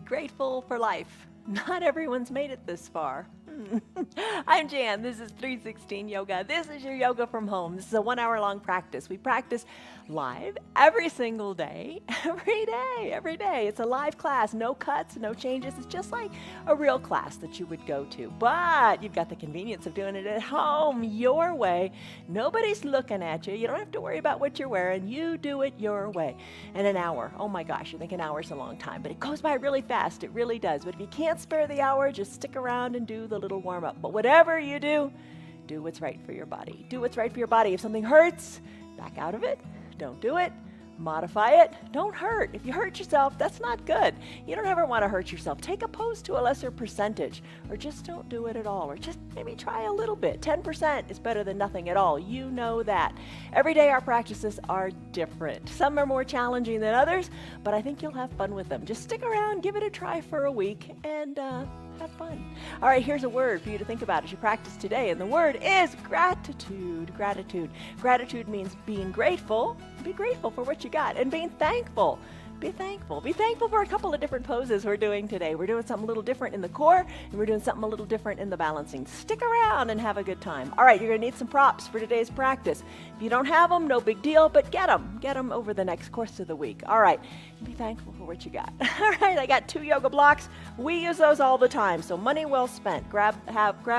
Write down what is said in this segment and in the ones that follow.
grateful for life. Not everyone's made it this far. I'm Jan. This is 316 Yoga. This is your yoga from home. This is a 1 hour long practice. We practice live every single day, every day. It's a live class, no cuts, no changes. It's just like a real class that you would go to. But you've got the convenience of doing it at home, your way. Nobody's looking at you. You don't have to worry about what you're wearing. You do it your way. And an hour, oh my gosh, you think an hour's a long time, but it goes by really fast. It really does. But if you can't spare the hour, just stick around and do the little warm up. But whatever you do what's right for your body. Do what's right for your body. If something hurts, back out of it. Don't do it. Modify it. Don't hurt. If you hurt yourself, that's not good. You don't ever want to hurt yourself. Take a pose to a lesser percentage, or just don't do it at all, or just maybe try a little bit. 10% is better than nothing at all. You know that. Every day our practices are different. Some are more challenging than others, but I think you'll have fun with them. Just stick around, give it a try for a week, and have fun. All right, here's a word for you to think about as you practice today, and the word is gratitude. Gratitude. Gratitude means being grateful. Be grateful for what you got, and being thankful. Be thankful. Be thankful for a couple of different poses we're doing today. We're doing something a little different in the core, and we're doing something a little different in the balancing. Stick around and have a good time. All right, you're going to need some props for today's practice. If you don't have them, no big deal, but get them. Get them over the next course of the week. All right, be thankful for what you got. All right, I got 2 yoga blocks. We use those all the time, so money well spent. Grab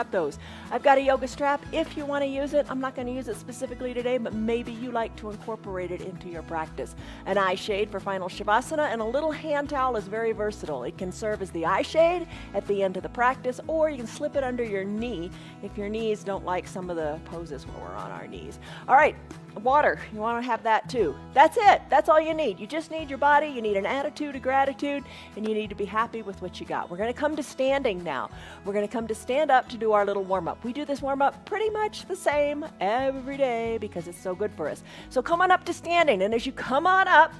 those. I've got a yoga strap if you want to use it. I'm not going to use it specifically today, but maybe you like to incorporate it into your practice. An eye shade for final Shavasana, and a little hand towel is very versatile. It can serve as the eye shade at the end of the practice, or you can slip it under your knee if your knees don't like some of the poses when we're on our knees. All right, water, you want to have that too. That's it. That's all you need. You just need your body, you need an attitude of gratitude, and you need to be happy with what you got. We're going to come to standing now. We're going to come to stand up to do our little warm-up. We do this warm-up pretty much the same every day because it's so good for us. So come on up to standing, and as you come on up,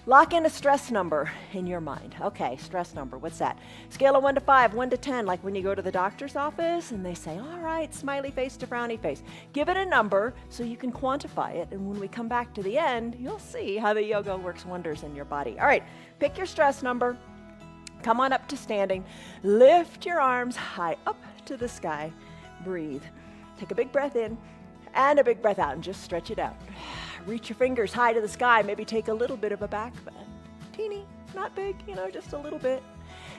lock in a stress number in your mind. Okay, stress number, what's that? Scale of 1 to 5, 1 to 10, like when you go to the doctor's office and they say, all right, smiley face to frowny face. Give it a number so you can quantify it, and when we come back to the end, you'll see how the yoga works wonders in your body. All right, pick your stress number. Come on up to standing. Lift your arms high up to the sky. Breathe. Take a big breath in and a big breath out, and just stretch it out. Reach your fingers high to the sky. Maybe take a little bit of a back bend. Teeny, not big, just a little bit.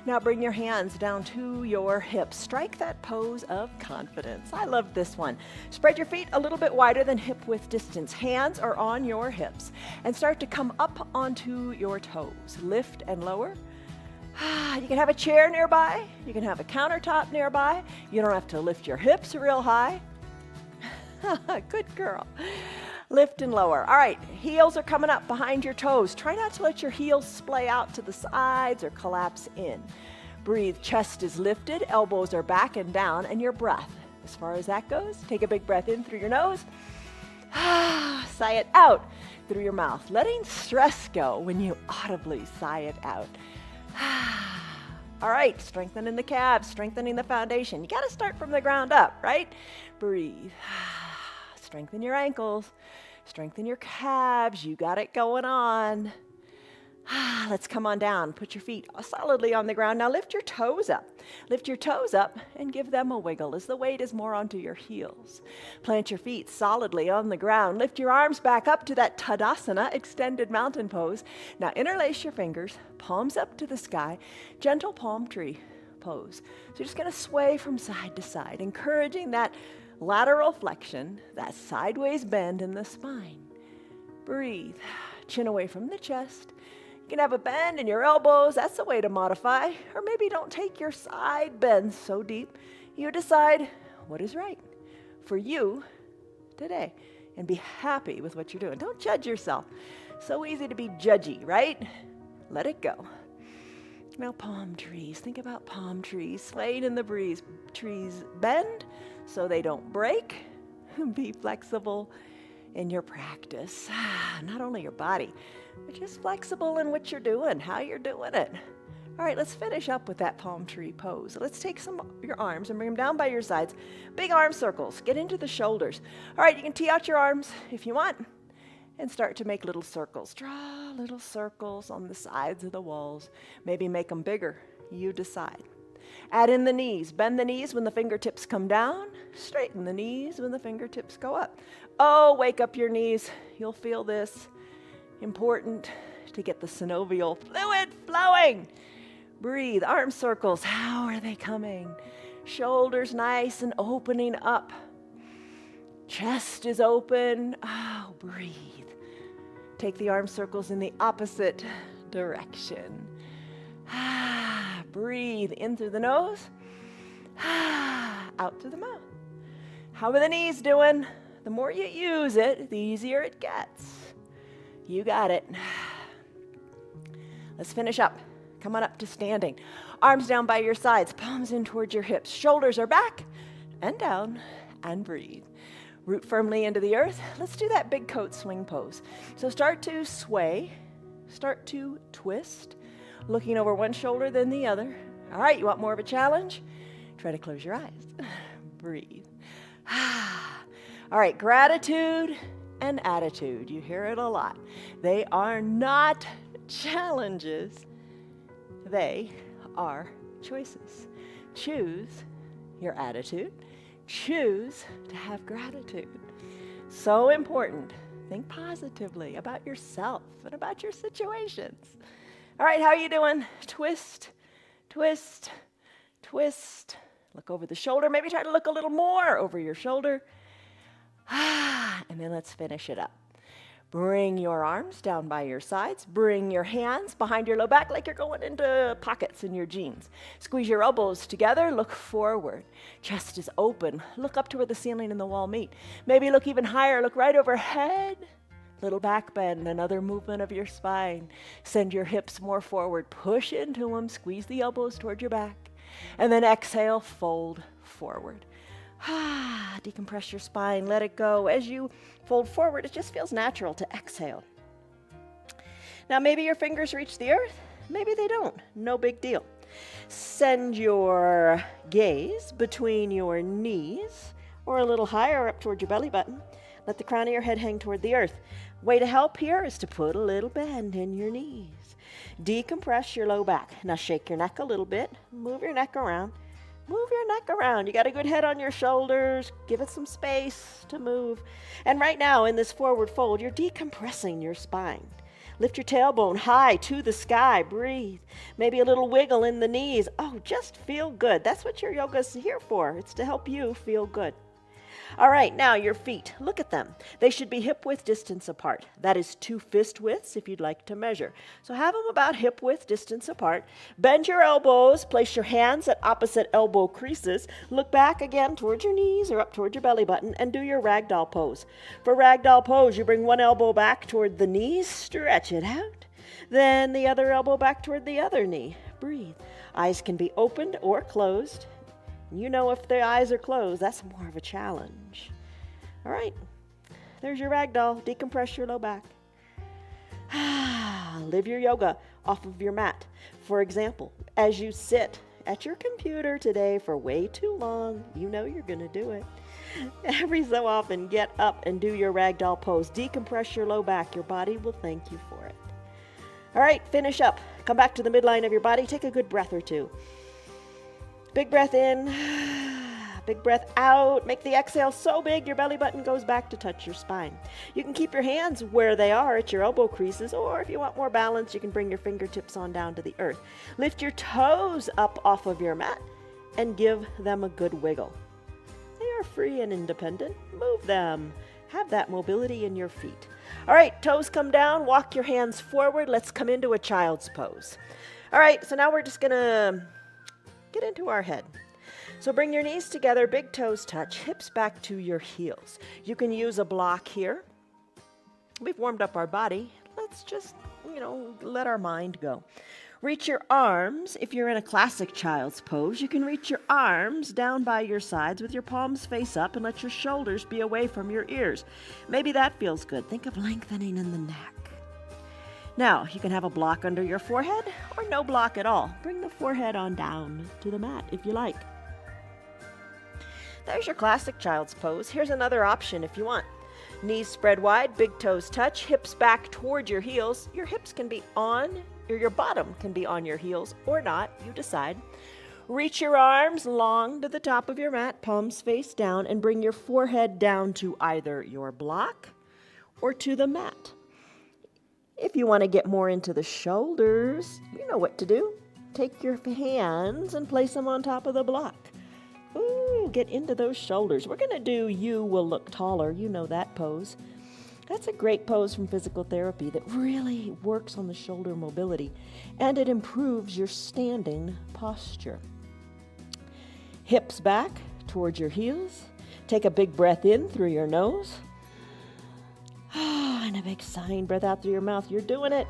Now bring your hands down to your hips. Strike that pose of confidence. I love this one. Spread your feet a little bit wider than hip width distance. Hands are on your hips, and start to come up onto your toes. Lift and lower. You can have a chair nearby. You can have a countertop nearby. You don't have to lift your hips real high. Good girl. Lift and lower. All right, heels are coming up behind your toes. Try not to let your heels splay out to the sides or collapse in. Breathe. Chest is lifted, elbows are back and down, and your breath. As far as that goes, take a big breath in through your nose. Sigh it out through your mouth. Letting stress go when you audibly sigh it out. All right, strengthening the calves, strengthening the foundation. You got to start from the ground up, right? Breathe. Strengthen your ankles, strengthen your calves. You got it going on. Let's come on down. Put your feet solidly on the ground. Now lift your toes up. Lift your toes up and give them a wiggle as the weight is more onto your heels. Plant your feet solidly on the ground. Lift your arms back up to that Tadasana, extended mountain pose. Now interlace your fingers, palms up to the sky, gentle palm tree pose. So you're just going to sway from side to side, encouraging that lateral flexion, that sideways bend in the spine. Breathe. Chin away from the chest. You can have a bend in your elbows. That's the way to modify. Or maybe don't take your side bends so deep. You decide what is right for you today and be happy with what you're doing. Don't judge yourself. So easy to be judgy, right? Let it go. Now palm trees. Think about palm trees swaying in the breeze. Trees bend so they don't break. Be flexible in your practice. Not only your body, but just flexible in what you're doing, how you're doing it. All right, let's finish up with that palm tree pose. Let's take some of your arms and bring them down by your sides. Big arm circles. Get into the shoulders. All right, you can tee out your arms if you want. and start to make little circles. Draw little circles on the sides of the walls. Maybe make them bigger. You decide. Add in the knees. Bend the knees when the fingertips come down. Straighten the knees when the fingertips go up. Oh, wake up your knees. You'll feel this. Important to get the synovial fluid flowing. Breathe. Arm circles. How are they coming? Shoulders nice and opening up. Chest is open. Oh, breathe. Take the arm circles in the opposite direction. Breathe in through the nose, out through the mouth. How are the knees doing? The more you use it, the easier it gets. You got it. Let's finish up. Come on up to standing. Arms down by your sides, palms in towards your hips. Shoulders are back and down, and breathe. Root firmly into the earth. Let's do that big coat swing pose. So start to sway, start to twist. Looking over one shoulder, then the other. All right, you want more of a challenge? Try to close your eyes. Breathe. All right, gratitude and attitude. You hear it a lot. They are not challenges. They are choices. Choose your attitude. Choose to have gratitude. So important. Think positively about yourself and about your situations. All right, how are you doing? Twist, twist, twist. Look over the shoulder. Maybe try to look a little more over your shoulder. And then let's finish it up. Bring your arms down by your sides. Bring your hands behind your low back like you're going into pockets in your jeans. Squeeze your elbows together. Look forward. Chest is open. Look up to where the ceiling and the wall meet. Maybe look even higher. Look right overhead. Little back bend, another movement of your spine. Send your hips more forward. Push into them. Squeeze the elbows toward your back. And then exhale, fold forward. Decompress your spine. Let it go. As you fold forward, it just feels natural to exhale. Now, maybe your fingers reach the earth. Maybe they don't. No big deal. Send your gaze between your knees or a little higher up toward your belly button. Let the crown of your head hang toward the earth. Way to help here is to put a little bend in your knees. Decompress your low back. Now shake your neck a little bit. Move your neck around. Move your neck around. You got a good head on your shoulders. Give it some space to move. And right now in this forward fold, you're decompressing your spine. Lift your tailbone high to the sky. Breathe. Maybe a little wiggle in the knees. Oh, just feel good. That's what your yoga is here for. It's to help you feel good. All right, now your feet. Look at them. They should be hip-width distance apart. That is 2 fist widths if you'd like to measure. So have them about hip-width distance apart. Bend your elbows. Place your hands at opposite elbow creases. Look back again towards your knees or up toward your belly button and do your ragdoll pose. For ragdoll pose, you bring one elbow back toward the knees. Stretch it out. Then the other elbow back toward the other knee. Breathe. Eyes can be opened or closed. You know if the eyes are closed, that's more of a challenge. All right, there's your ragdoll. Decompress your low back. Live your yoga off of your mat. For example, as you sit at your computer today for way too long, you know you're going to do it. Every so often, get up and do your ragdoll pose. Decompress your low back. Your body will thank you for it. All right, finish up. Come back to the midline of your body. Take a good breath or two. Big breath in, big breath out. Make the exhale so big your belly button goes back to touch your spine. You can keep your hands where they are at your elbow creases, or if you want more balance, you can bring your fingertips on down to the earth. Lift your toes up off of your mat and give them a good wiggle. They are free and independent. Move them. Have that mobility in your feet. All right, toes come down. Walk your hands forward. Let's come into a child's pose. All right, so now we're just going to get into our head. So bring your knees together, big toes touch, hips back to your heels. You can use a block here. We've warmed up our body. Let's just, let our mind go. Reach your arms. If you're in a classic child's pose, you can reach your arms down by your sides with your palms face up and let your shoulders be away from your ears. Maybe that feels good. Think of lengthening in the neck. Now, you can have a block under your forehead or no block at all. Bring the forehead on down to the mat if you like. There's your classic child's pose. Here's another option if you want. Knees spread wide, big toes touch, hips back toward your heels. Your hips can be on, or your bottom can be on your heels or not, you decide. Reach your arms long to the top of your mat, palms face down, and bring your forehead down to either your block or to the mat. If you want to get more into the shoulders, you know what to do. Take your hands and place them on top of the block. Ooh, get into those shoulders. We're going to do You Will Look Taller. You know that pose. That's a great pose from physical therapy that really works on the shoulder mobility, and it improves your standing posture. Hips back towards your heels. Take a big breath in through your nose. And a big sighing breath out through your mouth. You're doing it.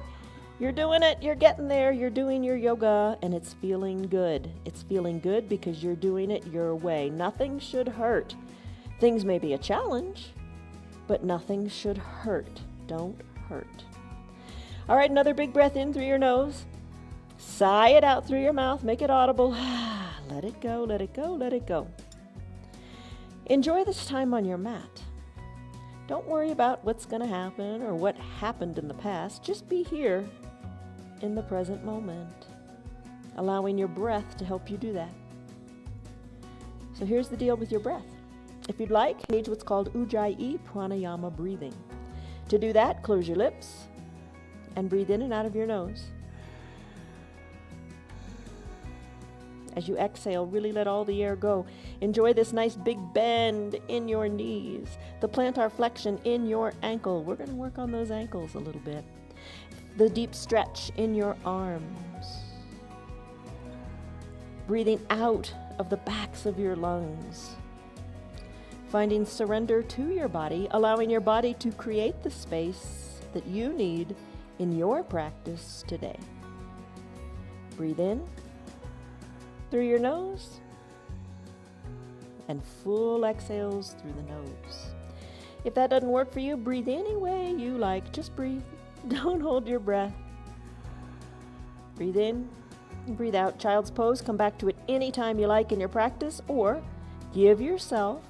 You're doing it. You're getting there. You're doing your yoga, and it's feeling good. It's feeling good because you're doing it your way. Nothing should hurt. Things may be a challenge, but nothing should hurt. Don't hurt. All right, another big breath in through your nose. Sigh it out through your mouth. Make it audible. Let it go, let it go, let it go. Enjoy this time on your mat. Don't worry about what's going to happen or what happened in the past. Just be here in the present moment, allowing your breath to help you do that. So here's the deal with your breath. If you'd like, engage what's called Ujjayi Pranayama breathing. To do that, close your lips and breathe in and out of your nose. As you exhale, really let all the air go. Enjoy this nice big bend in your knees, the plantar flexion in your ankle. We're going to work on those ankles a little bit. The deep stretch in your arms. Breathing out of the backs of your lungs. Finding surrender to your body, allowing your body to create the space that you need in your practice today. Breathe in through your nose and full exhales through the nose. If that doesn't work for you, breathe any way you like. Just breathe. Don't hold your breath. Breathe in and breathe out. Child's pose. Come back to it anytime you like in your practice, or give yourself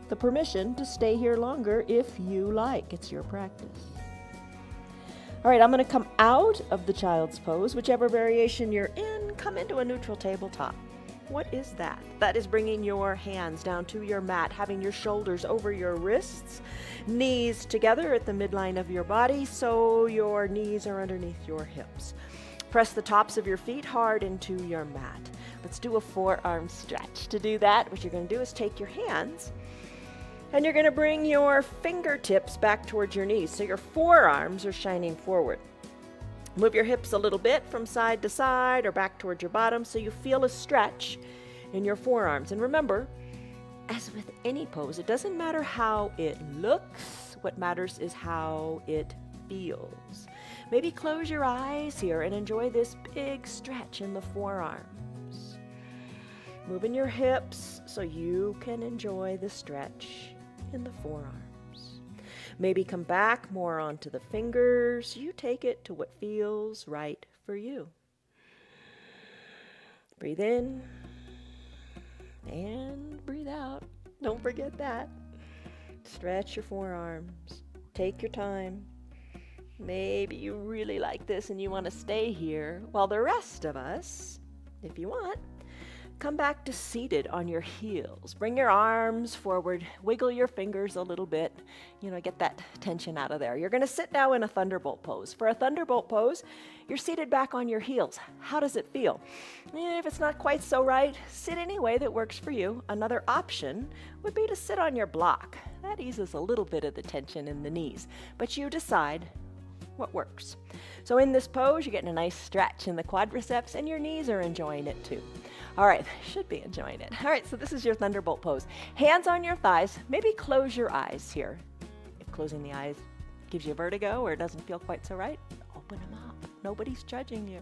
the permission to stay here longer if you like. It's your practice. All right, I'm going to come out of the child's pose, whichever variation you're in. Come into a neutral tabletop. What is that? That is bringing your hands down to your mat, having your shoulders over your wrists, knees together at the midline of your body so your knees are underneath your hips. Press the tops of your feet hard into your mat. Let's do a forearm stretch. To do that, what you're going to do is take your hands and you're going to bring your fingertips back towards your knees so your forearms are shining forward. Move your hips a little bit from side to side or back towards your bottom so you feel a stretch in your forearms. And remember, as with any pose, it doesn't matter how it looks. What matters is how it feels. Maybe close your eyes here and enjoy this big stretch in the forearms. Moving your hips so you can enjoy the stretch in the forearms. Maybe come back more onto the fingers. You take it to what feels right for you. Breathe in and breathe out. Don't forget that. Stretch your forearms. Take your time. Maybe you really like this and you want to stay here while the rest of us, if you want, come back to seated on your heels. Bring your arms forward. Wiggle your fingers a little bit. Get that tension out of there. You're going to sit now in a thunderbolt pose. For a thunderbolt pose, you're seated back on your heels. How does it feel? If it's not quite so right, sit any way that works for you. Another option would be to sit on your block. That eases a little bit of the tension in the knees, but you decide what works. So in this pose, you're getting a nice stretch in the quadriceps and your knees are enjoying it too. All right, should be enjoying it. All right, so this is your thunderbolt pose. Hands on your thighs. Maybe close your eyes here. If closing the eyes gives you vertigo or doesn't feel quite so right, open them up. Nobody's judging you.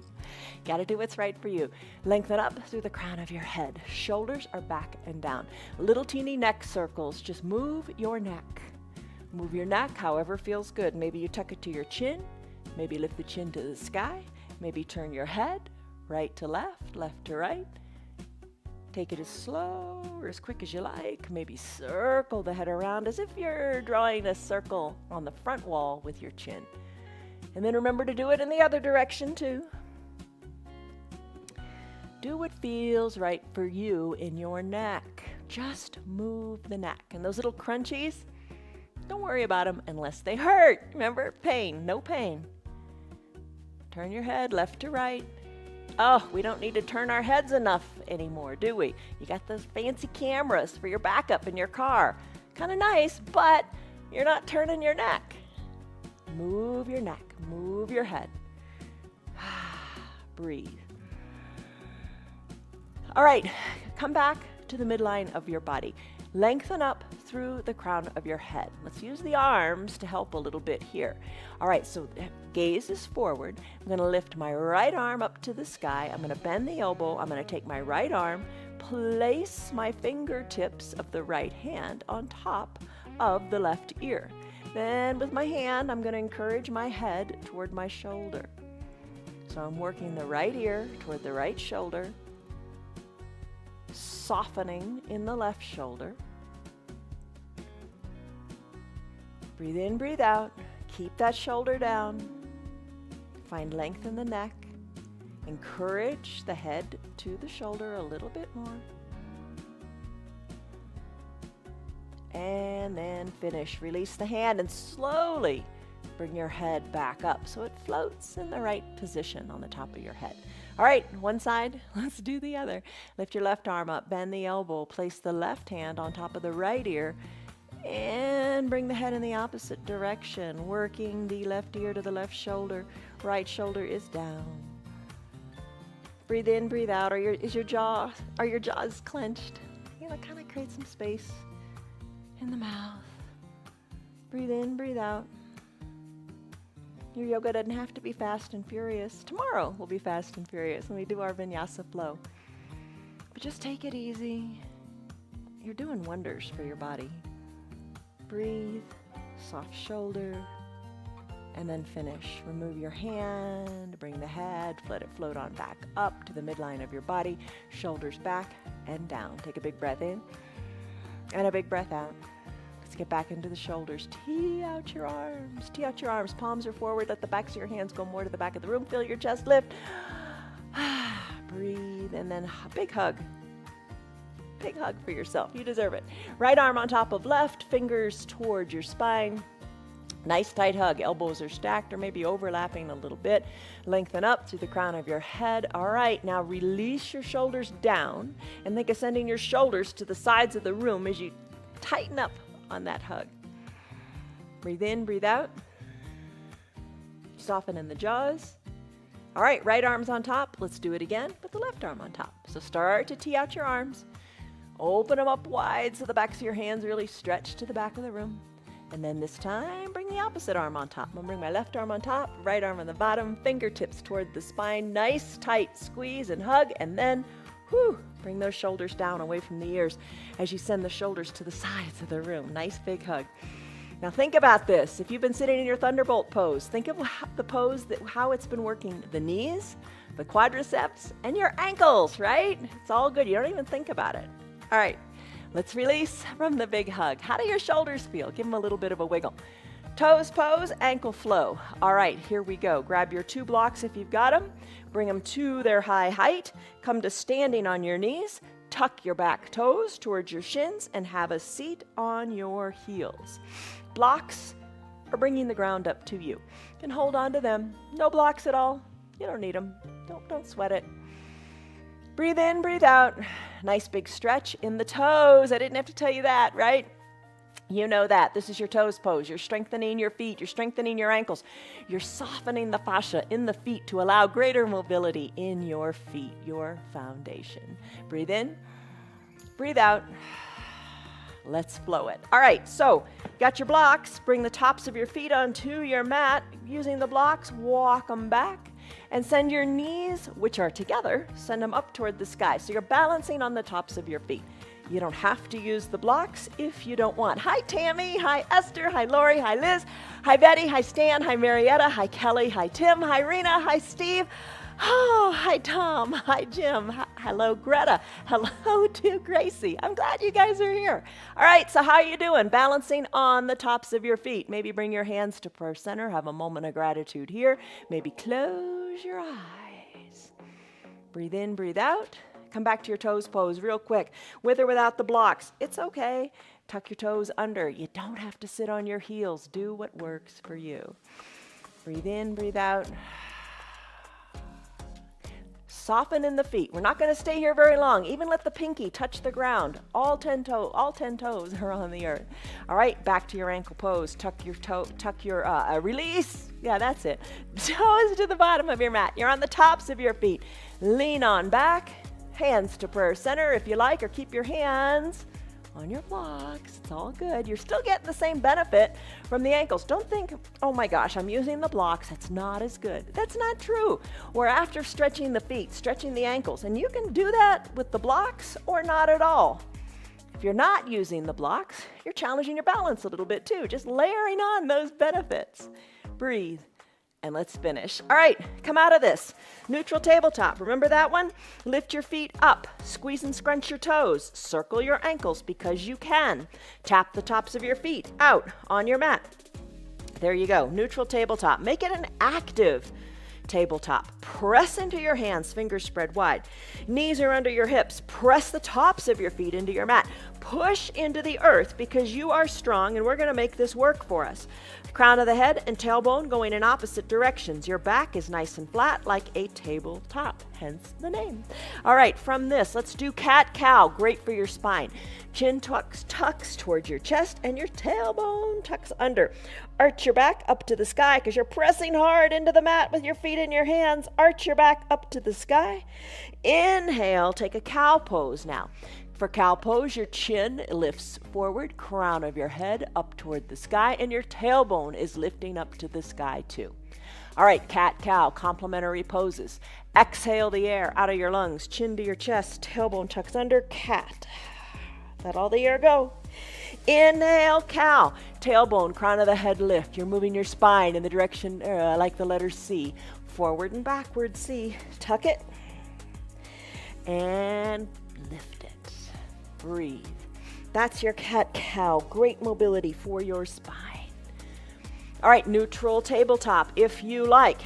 Got to do what's right for you. Lengthen up through the crown of your head. Shoulders are back and down. Little teeny neck circles. Just move your neck. Move your neck however feels good. Maybe you tuck it to your chin. Maybe lift the chin to the sky. Maybe turn your head right to left to right. Take it as slow or as quick as you like. Maybe circle the head around as if you're drawing a circle on the front wall with your chin. And then remember to do it in the other direction too. Do what feels right for you in your neck. Just move the neck. And those little crunchies, don't worry about them unless they hurt. Remember, pain, no pain. Turn your head left to right. Oh, we don't need to turn our heads enough anymore, do we? You got those fancy cameras for your backup in your car. Kind of nice, but you're not turning your neck. Move your neck, move your head. Breathe. All right, come back to the midline of your body. Lengthen up through the crown of your head. Let's use the arms to help a little bit here. All right, so gaze is forward. I'm going to lift my right arm up to the sky. I'm going to bend the elbow. I'm going to take my right arm, place my fingertips of the right hand on top of the left ear. Then with my hand, I'm going to encourage my head toward my shoulder. So I'm working the right ear toward the right shoulder, softening in the left shoulder. Breathe in, breathe out. Keep that shoulder down. Find length in the neck. Encourage the head to the shoulder a little bit more. And then finish. Release the hand and slowly bring your head back up so it floats in the right position on the top of your head. All right, one side, let's do the other. Lift your left arm up, bend the elbow, place the left hand on top of the right ear, and bring the head in the opposite direction, working the left ear to the left shoulder. Right shoulder is down. Breathe in, breathe out. Are your jaws clenched? You know, kind of create some space in the mouth. Breathe in, breathe out. Your yoga doesn't have to be fast and furious. Tomorrow will be fast and furious when we do our vinyasa flow. But just take it easy. You're doing wonders for your body. Breathe, soft shoulder, and then finish. Remove your hand, bring the head, let it float on back up to the midline of your body, shoulders back and down. Take a big breath in and a big breath out. Let's get back into the shoulders. Tee out your arms. Tee out your arms. Palms are forward. Let the backs of your hands go more to the back of the room. Feel your chest lift. Breathe, and then a big hug. Big hug for yourself. You deserve it. Right arm on top of left, fingers towards your spine. Nice tight hug. Elbows are stacked or maybe overlapping a little bit. Lengthen up through the crown of your head. All right, now release your shoulders down and think of sending your shoulders to the sides of the room as you tighten up on that hug. Breathe in, breathe out. Soften in the jaws. All right, right arm's on top. Let's do it again with the left arm on top. So start to tee out your arms. Open them up wide so the backs of your hands really stretch to the back of the room. And then this time, bring the opposite arm on top. I'm gonna bring my left arm on top, right arm on the bottom, fingertips toward the spine. Nice, tight squeeze and hug, and then bring those shoulders down away from the ears as you send the shoulders to the sides of the room. Nice big hug. Now think about this. If you've been sitting in your Thunderbolt pose, think of the pose, how it's been working the knees, the quadriceps, and your ankles, right? It's all good. You don't even think about it. All right, let's release from the big hug. How do your shoulders feel? Give them a little bit of a wiggle. Toes pose, ankle flow. All right, here we go. Grab your 2 blocks if you've got them. Bring them to their high height. Come to standing on your knees. Tuck your back toes towards your shins and have a seat on your heels. Blocks are bringing the ground up to you. You can hold on to them. No blocks at all. You don't need them. Don't sweat it. Breathe in, breathe out. Nice big stretch in the toes. I didn't have to tell you that, right? You know that. This is your toes pose. You're strengthening your feet. You're strengthening your ankles. You're softening the fascia in the feet to allow greater mobility in your feet, your foundation. Breathe in, breathe out. Let's flow it. All right, so got your blocks. Bring the tops of your feet onto your mat. Using the blocks, walk them back and send your knees, which are together, send them up toward the sky. So you're balancing on the tops of your feet. You don't have to use the blocks if you don't want. Hi, Tammy. Hi, Esther. Hi, Lori. Hi, Liz. Hi, Betty. Hi, Stan. Hi, Marietta. Hi, Kelly. Hi, Tim. Hi, Rena. Hi, Steve. Oh, hi, Tom. Hi, Jim. Hello, Greta. Hello to Gracie. I'm glad you guys are here. All right, so how are you doing? Balancing on the tops of your feet. Maybe bring your hands to prayer center. Have a moment of gratitude here. Maybe close your eyes. Breathe in, breathe out. Come back to your toes pose real quick. With or without the blocks. It's okay. Tuck your toes under. You don't have to sit on your heels. Do what works for you. Breathe in, breathe out. Soften in the feet. We're not going to stay here very long. Even let the pinky touch the ground. All 10 toes are on the earth. All right, back to your ankle pose. Tuck your release. Yeah, that's it. Toes to the bottom of your mat. You're on the tops of your feet. Lean on back. Hands to prayer center if you like, or keep your hands on your blocks. It's all good. You're still getting the same benefit from the ankles. Don't think, oh my gosh, I'm using the blocks. That's not as good. That's not true. We're after stretching the feet, stretching the ankles, and you can do that with the blocks or not at all. If you're not using the blocks, you're challenging your balance a little bit too, just layering on those benefits. Breathe. And let's finish. All right, come out of this. Neutral tabletop. Remember that one? Lift your feet up. Squeeze and scrunch your toes. Circle your ankles because you can. Tap the tops of your feet out on your mat. There you go. Neutral tabletop. Make it an active tabletop. Press into your hands, fingers spread wide. Knees are under your hips. Press the tops of your feet into your mat. Push into the earth because you are strong and we're going to make this work for us. Crown of the head and tailbone going in opposite directions. Your back is nice and flat like a tabletop, hence the name. All right, from this, let's do cat-cow. Great for your spine. Chin tucks towards your chest and your tailbone tucks under. Arch your back up to the sky because you're pressing hard into the mat with your feet in your hands. Arch your back up to the sky. Inhale, take a cow pose now. For cow pose, your chin lifts forward, crown of your head up toward the sky, and your tailbone is lifting up to the sky too. All right, cat-cow, complementary poses. Exhale the air out of your lungs, chin to your chest, tailbone tucks under, cat. Let all the air go. Inhale, cow. Tailbone, crown of the head lift. You're moving your spine in the direction like the letter C. Forward and backward, C. Tuck it. And lift it. Breathe. That's your cat-cow. Great mobility for your spine. All right, neutral tabletop. If you like,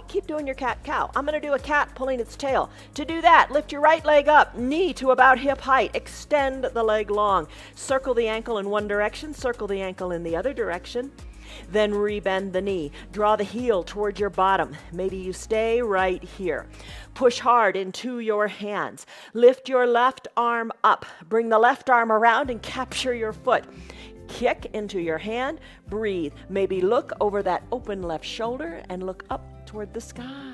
keep doing your cat-cow. I'm going to do a cat pulling its tail. To do that, lift your right leg up, knee to about hip height. Extend the leg long. Circle the ankle in one direction, circle the ankle in the other direction. Then rebend the knee. Draw the heel toward your bottom. Maybe you stay right here. Push hard into your hands. Lift your left arm up. Bring the left arm around and capture your foot. Kick into your hand. Breathe. Maybe look over that open left shoulder and look up toward the sky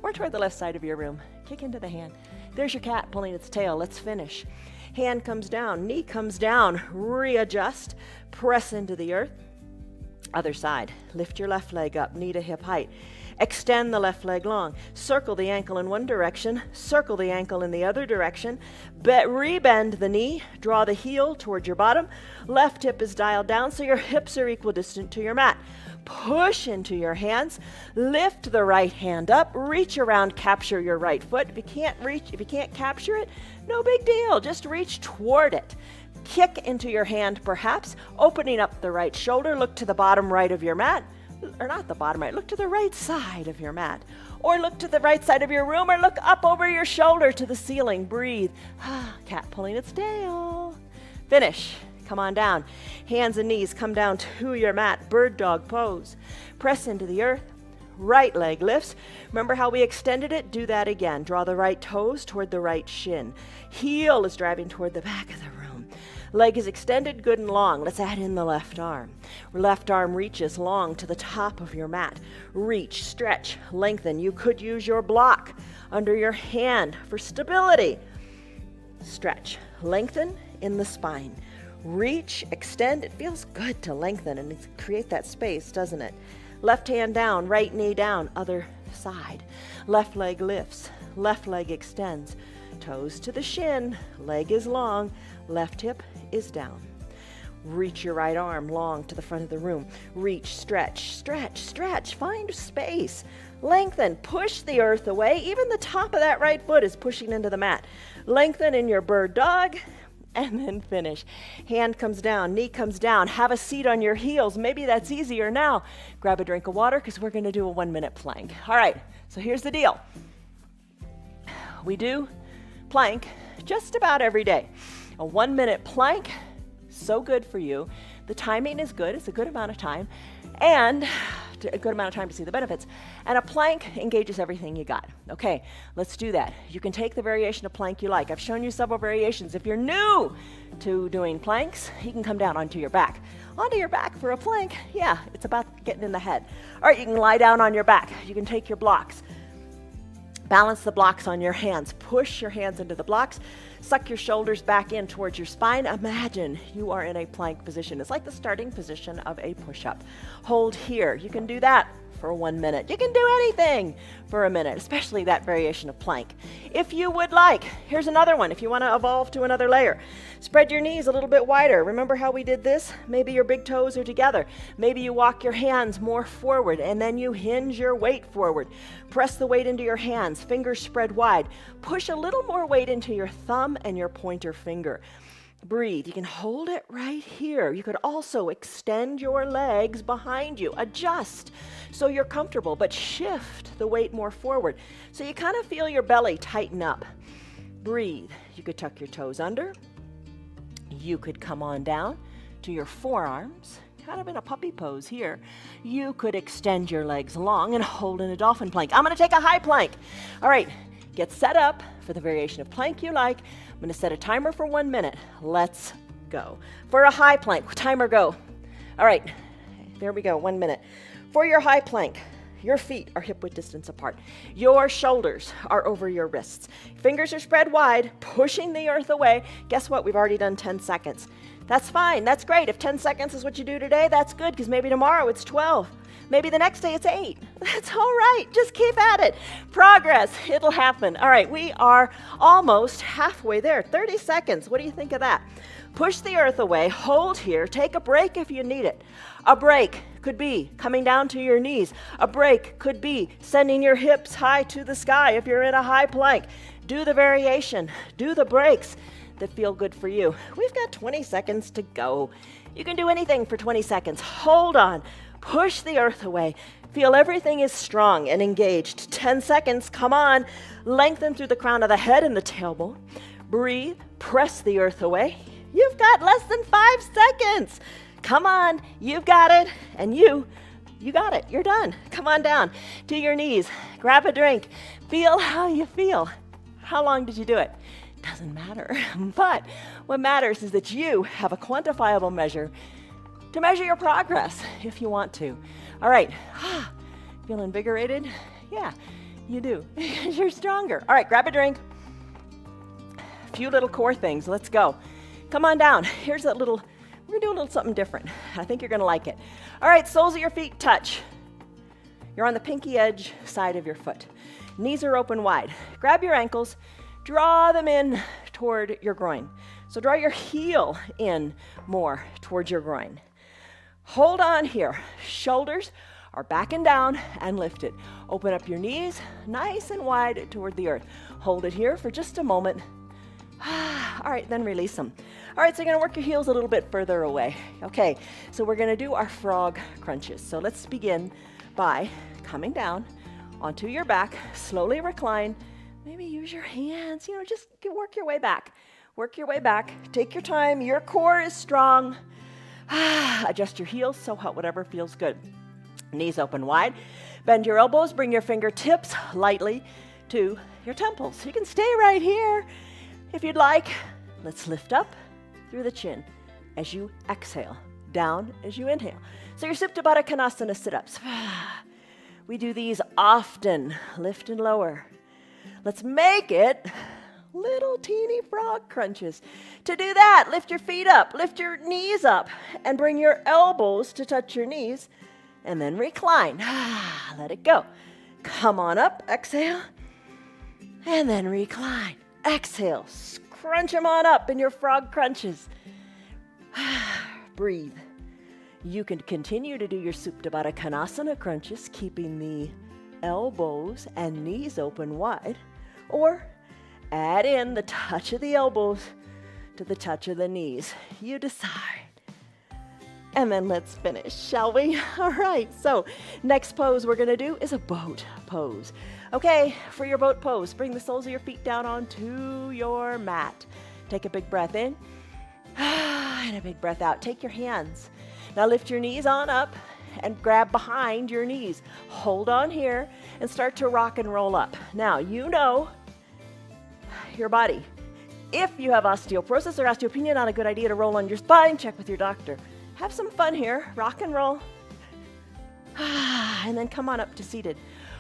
or toward the left side of your room. Kick into the hand. There's your cat pulling its tail. Let's finish. Hand comes down. Knee comes down. Readjust. Press into the earth. Other side. Lift your left leg up, knee to hip height. Extend the left leg long. Circle the ankle in one direction. Circle the ankle in the other direction. Rebend the knee. Draw the heel toward your bottom. Left hip is dialed down so your hips are equidistant to your mat. Push into your hands. Lift the right hand up. Reach around, capture your right foot. If you can't capture it, no big deal. Just reach toward it. Kick into your hand perhaps, opening up the right shoulder. Look to the bottom right of your mat. Or not the bottom right, look to the right side of your mat. Or look to the right side of your room, or look up over your shoulder to the ceiling. Breathe. Cat pulling its tail. Finish. Come on down. Hands and knees come down to your mat. Bird dog pose. Press into the earth. Right leg lifts. Remember how we extended it? Do that again. Draw the right toes toward the right shin. Heel is driving toward the back of the room. Leg is extended good and long. Let's add in the left arm. Left arm reaches long to the top of your mat. Reach, stretch, lengthen. You could use your block under your hand for stability. Stretch, lengthen in the spine. Reach, extend. It feels good to lengthen and create that space, doesn't it? Left hand down, right knee down, other side. Left leg lifts, left leg extends. Toes to the shin, leg is long, left hip is down. Reach your right arm long to the front of the room. Reach, stretch, stretch, stretch. Find space. Lengthen, push the earth away. Even the top of that right foot is pushing into the mat. Lengthen in your bird dog, and then finish. Hand comes down, knee comes down. Have a seat on your heels. Maybe that's easier now. Grab a drink of water because we're going to do a 1-minute plank. All right, so here's the deal. We do plank just about every day. A 1-minute plank, so good for you. The timing is good. It's a good amount of time. And a good amount of time to see the benefits. And a plank engages everything you got. Okay, let's do that. You can take the variation of plank you like. I've shown you several variations. If you're new to doing planks, you can come down onto your back. Onto your back for a plank, yeah, it's about getting in the head. All right, you can lie down on your back. You can take your blocks. Balance the blocks on your hands. Push your hands into the blocks. Suck your shoulders back in towards your spine. Imagine you are in a plank position. It's like the starting position of a push-up. Hold here. You can do that for 1 minute. You can do anything for a minute, especially that variation of plank. If you would like, here's another one. If you want to evolve to another layer, spread your knees a little bit wider. Remember how we did this? Maybe your big toes are together. Maybe you walk your hands more forward and then you hinge your weight forward. Press the weight into your hands, fingers spread wide. Push a little more weight into your thumb and your pointer finger. Breathe. You can hold it right here. You could also extend your legs behind you. Adjust so you're comfortable, but shift the weight more forward. So you kind of feel your belly tighten up. Breathe. You could tuck your toes under. You could come on down to your forearms, kind of in a puppy pose here. You could extend your legs long and hold in a dolphin plank. I'm going to take a high plank. All right, get set up for the variation of plank you like. I'm going to set a timer for 1 minute. Let's go. For a high plank, timer go. All right, there we go, 1 minute. For your high plank, your feet are hip-width distance apart. Your shoulders are over your wrists. Fingers are spread wide, pushing the earth away. Guess what? We've already done 10 seconds. That's fine. That's great. If 10 seconds is what you do today, that's good, because maybe tomorrow it's 12. Maybe the next day it's 8. That's all right. Just keep at it. Progress. It'll happen. All right, we are almost halfway there. 30 seconds. What do you think of that? Push the earth away. Hold here. Take a break if you need it. A break could be coming down to your knees. A break could be sending your hips high to the sky if you're in a high plank. Do the variation. Do the breaks that feel good for you. We've got 20 seconds to go. You can do anything for 20 seconds. Hold on. Push the earth away. Feel everything is strong and engaged. 10 seconds. Come on. Lengthen through the crown of the head and the tailbone. Breathe. Press the earth away. You've got less than 5 seconds. Come on. You've got it. And you got it. You're done. Come on down to your knees. Grab a drink. Feel how you feel. How long did you do it? Doesn't matter. But what matters is that you have a quantifiable measure to measure your progress if you want to. All right. Feel invigorated? Yeah, you do. You're stronger. All right, grab a drink. A few little core things. Let's go. Come on down. Here's that little, we're going to do a little something different. I think you're going to like it. All right, soles of your feet touch. You're on the pinky edge side of your foot. Knees are open wide. Grab your ankles. Draw them in toward your groin. So draw your heel in more towards your groin. Hold on here. Shoulders are back and down and lifted. Open up your knees nice and wide toward the earth. Hold it here for just a moment. All right, then release them. All right, so you're going to work your heels a little bit further away. Okay, so we're going to do our frog crunches. So let's begin by coming down onto your back. Slowly recline. Maybe use your hands, just work your way back. Work your way back. Take your time. Your core is strong. Adjust your heels, so whatever feels good. Knees open wide. Bend your elbows. Bring your fingertips lightly to your temples. You can stay right here if you'd like. Let's lift up through the chin as you exhale, down as you inhale. So your Supta Baddha Konasana sit-ups. We do these often. Lift and lower. Let's make it little teeny frog crunches. To do that, lift your feet up, lift your knees up, and bring your elbows to touch your knees, and then recline. Let it go. Come on up, exhale, and then recline. Exhale, crunch them on up in your frog crunches. breathe. You can continue to do your Supta Baddha Konasana crunches, keeping the elbows and knees open wide, or add in the touch of the elbows to the touch of the knees. You decide. And then let's finish, shall we? All right, so next pose we're gonna do is a boat pose. Okay, for your boat pose, bring the soles of your feet down onto your mat. Take a big breath in, and a big breath out. Take your hands. Now lift your knees on up and grab behind your knees. Hold on here and start to rock and roll up. Now, you know your body. If you have osteoporosis or osteopenia, not a good idea to roll on your spine. Check with your doctor. Have some fun here. Rock and roll. And then come on up to seated.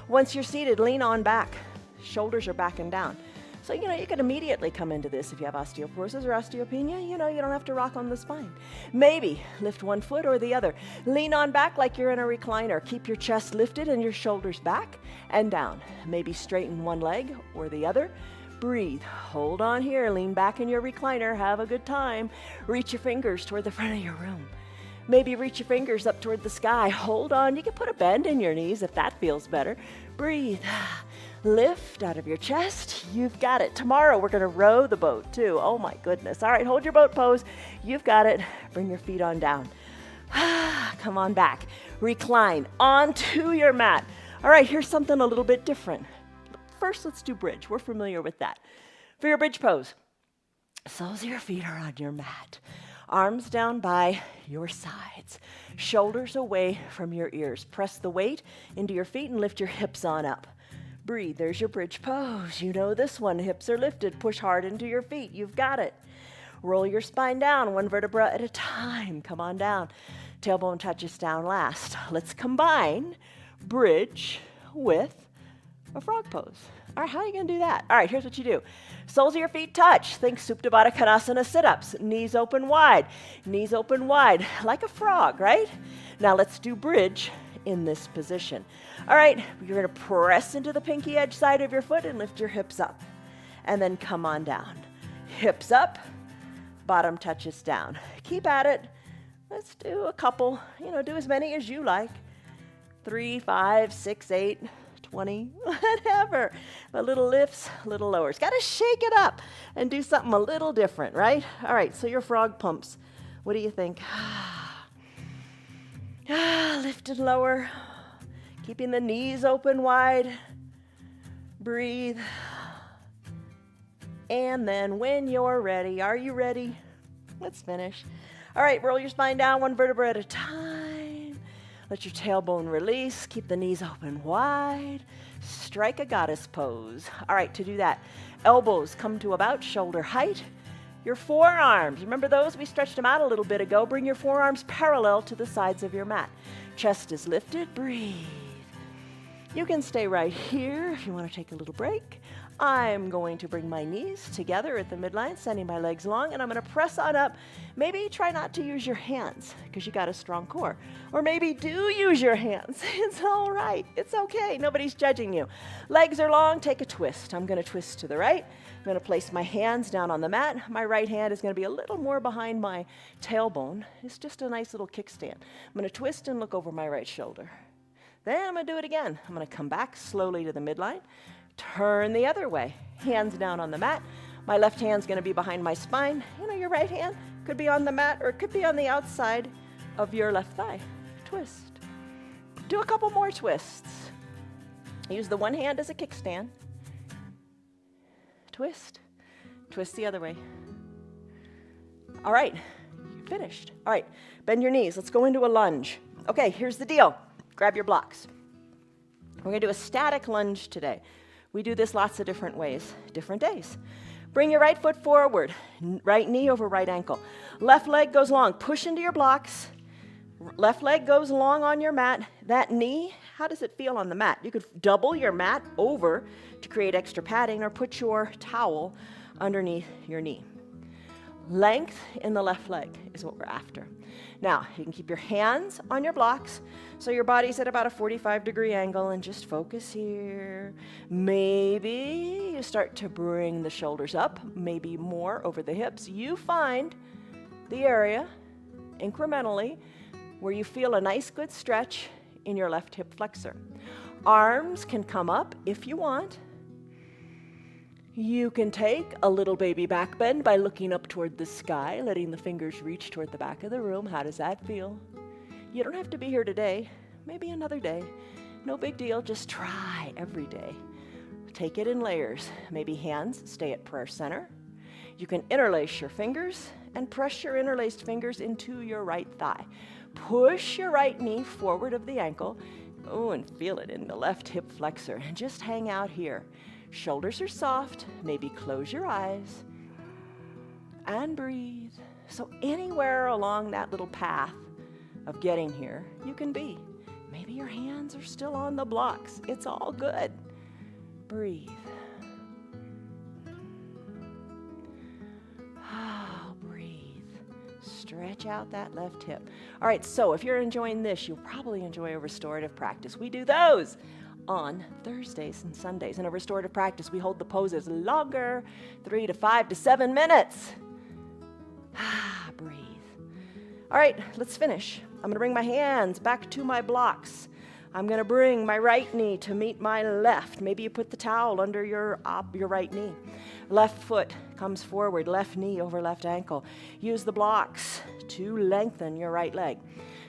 Once you're seated, lean on back. Shoulders are back and down. So, you can immediately come into this if you have osteoporosis or osteopenia. You don't have to rock on the spine. Maybe lift one foot or the other. Lean on back like you're in a recliner. Keep your chest lifted and your shoulders back and down. Maybe straighten one leg or the other. Breathe. Hold on here. Lean back in your recliner. Have a good time. Reach your fingers toward the front of your room. Maybe reach your fingers up toward the sky. Hold on. You can put a bend in your knees if that feels better. Breathe. Lift out of your chest. You've got it. Tomorrow we're going to row the boat too. Oh my goodness. All right, hold your boat pose. You've got it. Bring your feet on down. Come on back. Recline onto your mat. All right, here's something a little bit different. First, let's do bridge. We're familiar with that. For your bridge pose, soles of your feet are on your mat. Arms down by your sides. Shoulders away from your ears. Press the weight into your feet and lift your hips on up. Breathe. There's your bridge pose. You know this one. Hips are lifted. Push hard into your feet. You've got it. Roll your spine down, one vertebra at a time. Come on down. Tailbone touches down last. Let's combine bridge with a frog pose. All right, how are you going to do that? All right, here's what you do. Soles of your feet touch. Think Supta Baddha Konasana sit-ups. Knees open wide, like a frog, right? Now let's do bridge in this position. All right, you're going to press into the pinky edge side of your foot and lift your hips up. And then come on down. Hips up, bottom touches down. Keep at it. Let's do a couple, do as many as you like. 3, 5, 6, 8, 20, whatever. A little lifts, little lowers. Got to shake it up and do something a little different, right? All right, so your frog pumps. What do you think? Lift and lower. Keeping the knees open wide. Breathe. And then when you're ready, are you ready? Let's finish. All right, roll your spine down one vertebra at a time. Let your tailbone release. Keep the knees open wide. Strike a goddess pose. All right, to do that, elbows come to about shoulder height. Your forearms, remember those? We stretched them out a little bit ago. Bring your forearms parallel to the sides of your mat. Chest is lifted. Breathe. You can stay right here if you want to take a little break. I'm going to bring my knees together at the midline, sending my legs long, and I'm going to press on up. Maybe try not to use your hands because you got a strong core. Or maybe do use your hands. It's all right. It's okay. Nobody's judging you. Legs are long. Take a twist. I'm going to twist to the right. I'm going to place my hands down on the mat. My right hand is going to be a little more behind my tailbone. It's just a nice little kickstand. I'm going to twist and look over my right shoulder. Then I'm going to do it again. I'm going to come back slowly to the midline. Turn the other way. Hands down on the mat. My left hand's going to be behind my spine. Your right hand could be on the mat or it could be on the outside of your left thigh. Twist. Do a couple more twists. Use the one hand as a kickstand. Twist. Twist the other way. All right. You finished. All right. Bend your knees. Let's go into a lunge. Okay, here's the deal. Grab your blocks. We're going to do a static lunge today. We do this lots of different ways, different days. Bring your right foot forward, right knee over right ankle. Left leg goes long. Push into your blocks. Left leg goes long on your mat. That knee, how does it feel on the mat? You could double your mat over to create extra padding or put your towel underneath your knee. Length in the left leg is what we're after. Now, you can keep your hands on your blocks so your body's at about a 45-degree angle and just focus here. Maybe you start to bring the shoulders up, maybe more over the hips. You find the area incrementally where you feel a nice good stretch in your left hip flexor. Arms can come up if you want. You can take a little baby back bend by looking up toward the sky, letting the fingers reach toward the back of the room. How does that feel? You don't have to be here today, maybe another day. No big deal, just try every day. Take it in layers. Maybe hands stay at prayer center. You can interlace your fingers and press your interlaced fingers into your right thigh. Push your right knee forward of the ankle. Oh, and feel it in the left hip flexor. And just hang out here. Shoulders are soft. Maybe close your eyes. And breathe. So anywhere along that little path of getting here, you can be. Maybe your hands are still on the blocks. It's all good. Breathe. Stretch out that left hip. All right, so if you're enjoying this, you'll probably enjoy a restorative practice. We do those on Thursdays and Sundays. In a restorative practice, we hold the poses longer, 3 to 5 to 7 minutes. Breathe. All right, let's finish. I'm going to bring my hands back to my blocks. I'm going to bring my right knee to meet my left. Maybe you put the towel under your right knee. Left foot comes forward, left knee over left ankle. Use the blocks to lengthen your right leg.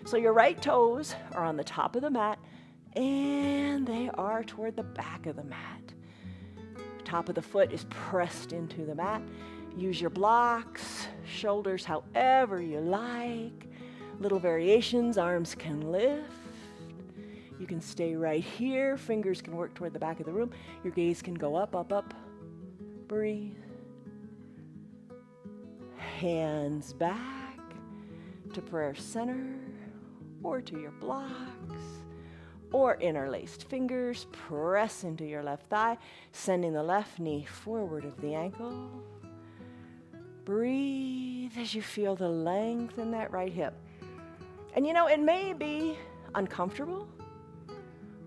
So your right toes are on the top of the mat, and they are toward the back of the mat. Top of the foot is pressed into the mat. Use your blocks, shoulders however you like. Little variations, arms can lift. You can stay right here. Fingers can work toward the back of the room. Your gaze can go up, up, up. Breathe. Hands back to prayer center or to your blocks, or interlaced fingers. Press into your left thigh, sending the left knee forward of the ankle. Breathe as you feel the length in that right hip. And you know, it may be uncomfortable,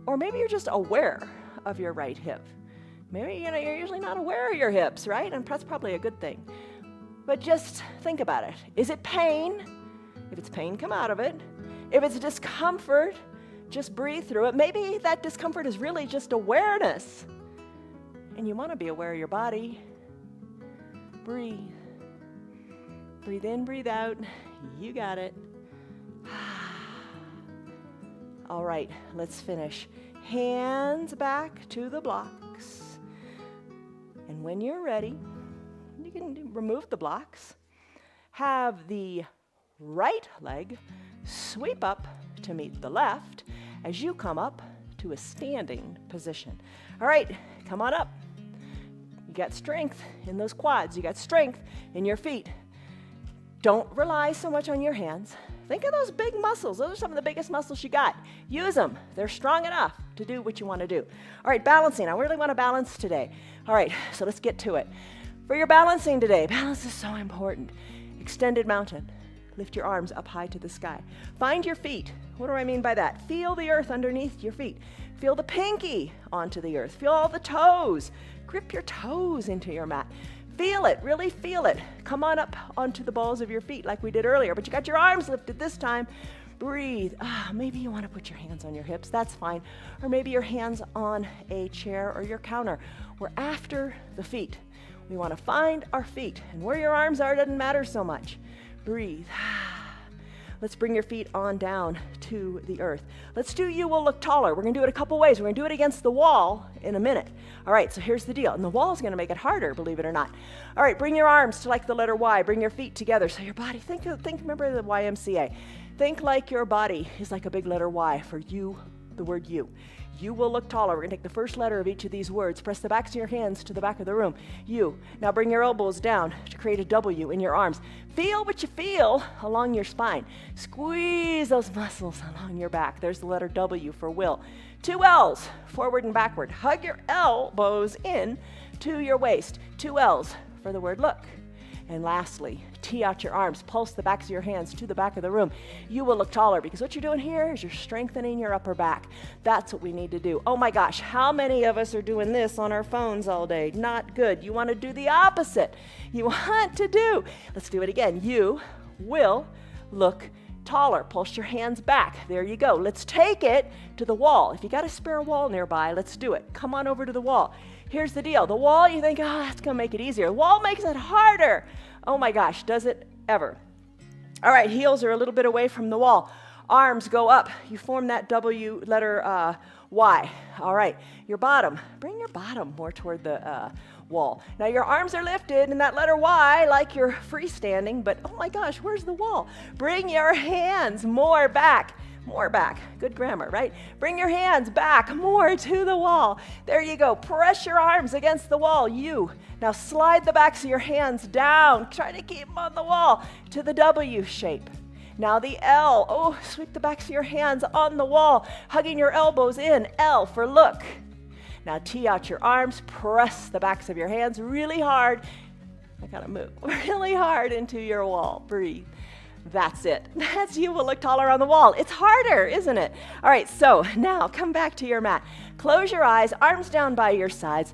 or maybe you're just aware of your right hip. Maybe you're usually not aware of your hips, right? And that's probably a good thing. But just think about it. Is it pain? If it's pain, come out of it. If it's discomfort, just breathe through it. Maybe that discomfort is really just awareness. And you want to be aware of your body. Breathe. Breathe in, breathe out. You got it. All right, let's finish. Hands back to the blocks. And when you're ready, you can remove the blocks. Have the right leg sweep up to meet the left as you come up to a standing position. All right, come on up. You got strength in those quads. You got strength in your feet. Don't rely so much on your hands. Think of those big muscles. Those are some of the biggest muscles you got. Use them. They're strong enough to do what you want to do. All right, balancing. I really want to balance today. All right, so let's get to it. For your balancing today, balance is so important. Extended mountain. Lift your arms up high to the sky. Find your feet. What do I mean by that? Feel the earth underneath your feet. Feel the pinky onto the earth. Feel all the toes. Grip your toes into your mat. Feel it, really feel it. Come on up onto the balls of your feet like we did earlier, but you got your arms lifted this time. Breathe. Maybe you want to put your hands on your hips, that's fine. Or maybe your hands on a chair or your counter. We're after the feet. We want to find our feet, and where your arms are doesn't matter so much. Breathe. Let's bring your feet on down to the earth. Let's do You Will Look Taller. We're going to do it a couple ways. We're going to do it against the wall in a minute. All right, so here's the deal. And the wall is going to make it harder, believe it or not. All right, bring your arms to like the letter Y. Bring your feet together. So your body, remember the YMCA. Think like your body is like a big letter Y for you, the word you. You will look taller. We're going to take the first letter of each of these words. Press the backs of your hands to the back of the room. You. Now bring your elbows down to create a W in your arms. Feel what you feel along your spine. Squeeze those muscles along your back. There's the letter W for will. 2 L's, forward and backward. Hug your elbows in to your waist. 2 L's for the word look. And lastly, tee out your arms. Pulse the backs of your hands to the back of the room. You will look taller, because what you're doing here is you're strengthening your upper back. That's what we need to do. Oh my gosh, how many of us are doing this on our phones all day? Not good. You want to do the opposite. You want to do, let's do it again. You will look taller. Pulse your hands back. There you go. Let's take it to the wall. If you got a spare wall nearby, let's do it. Come on over to the wall. Here's the deal. The wall, you think, that's going to make it easier. The wall makes it harder. Oh my gosh, does it ever? All right, heels are a little bit away from the wall. Arms go up. You form that W letter Y. All right, your bottom. Bring your bottom more toward the wall. Now your arms are lifted in that letter Y like you're freestanding, but oh my gosh, where's the wall? Bring your hands more back. More back. Good grammar, right? Bring your hands back more to the wall. There you go. Press your arms against the wall. Now slide the backs of your hands down. Try to keep them on the wall to the W shape. Now the L. Oh, sweep the backs of your hands on the wall, hugging your elbows in. L for look. Now tee out your arms. Press the backs of your hands really hard. I gotta move. Really hard into your wall. Breathe. That's it. That's You Will Look Taller on the Wall. It's harder, isn't it? All right, so now come back to your mat. Close your eyes, arms down by your sides.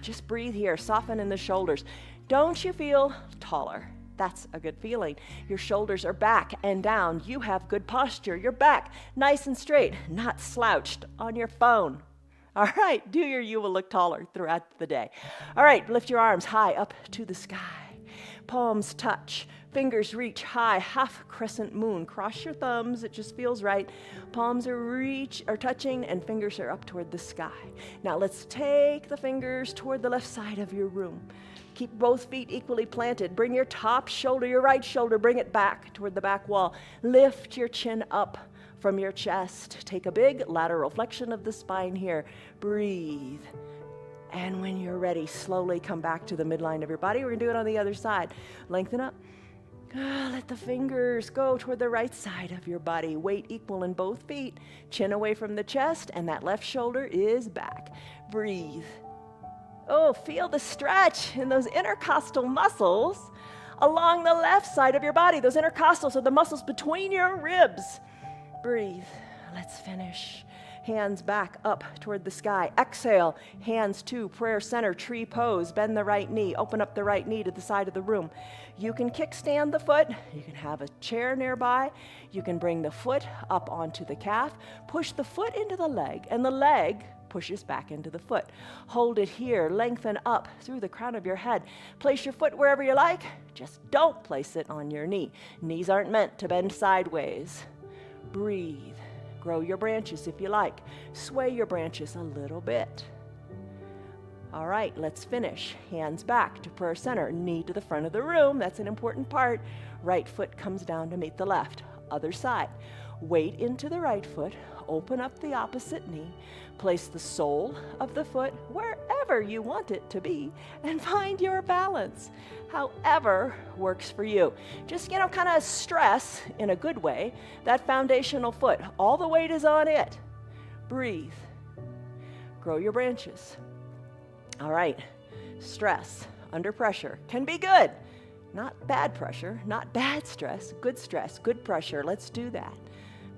Just breathe here, soften in the shoulders. Don't you feel taller? That's a good feeling. Your shoulders are back and down. You have good posture. Your back nice and straight, not slouched on your phone. All right, do your You Will Look Taller throughout the day. All right, lift your arms high up to the sky. Palms touch. Fingers reach high, half crescent moon. Cross your thumbs, it just feels right. Palms are touching and fingers are up toward the sky. Now let's take the fingers toward the left side of your room. Keep both feet equally planted. Bring your top shoulder, your right shoulder, bring it back toward the back wall. Lift your chin up from your chest. Take a big lateral flexion of the spine here. Breathe. And when you're ready, slowly come back to the midline of your body. We're going to do it on the other side. Lengthen up. Let the fingers go toward the right side of your body. Weight equal in both feet. Chin away from the chest, and that left shoulder is back. Breathe. Oh, feel the stretch in those intercostal muscles along the left side of your body. Those intercostals are the muscles between your ribs. Breathe. Let's finish. Hands back up toward the sky. Exhale, hands to prayer center, tree pose. Bend the right knee, open up the right knee to the side of the room. You can kickstand the foot. You can have a chair nearby. You can bring the foot up onto the calf. Push the foot into the leg, and the leg pushes back into the foot. Hold it here. Lengthen up through the crown of your head. Place your foot wherever you like. Just don't place it on your knee. Knees aren't meant to bend sideways. Breathe. Grow your branches if you like. Sway your branches a little bit. All right, let's finish. Hands back to prayer center. Knee to the front of the room. That's an important part. Right foot comes down to meet the left. Other side. Weight into the right foot. Open up the opposite knee. Place the sole of the foot wherever you want it to be and find your balance. However works for you. Just, kind of stress in a good way that foundational foot. All the weight is on it. Breathe. Grow your branches. All right. Stress under pressure can be good. Not bad pressure, not bad stress, good pressure. Let's do that.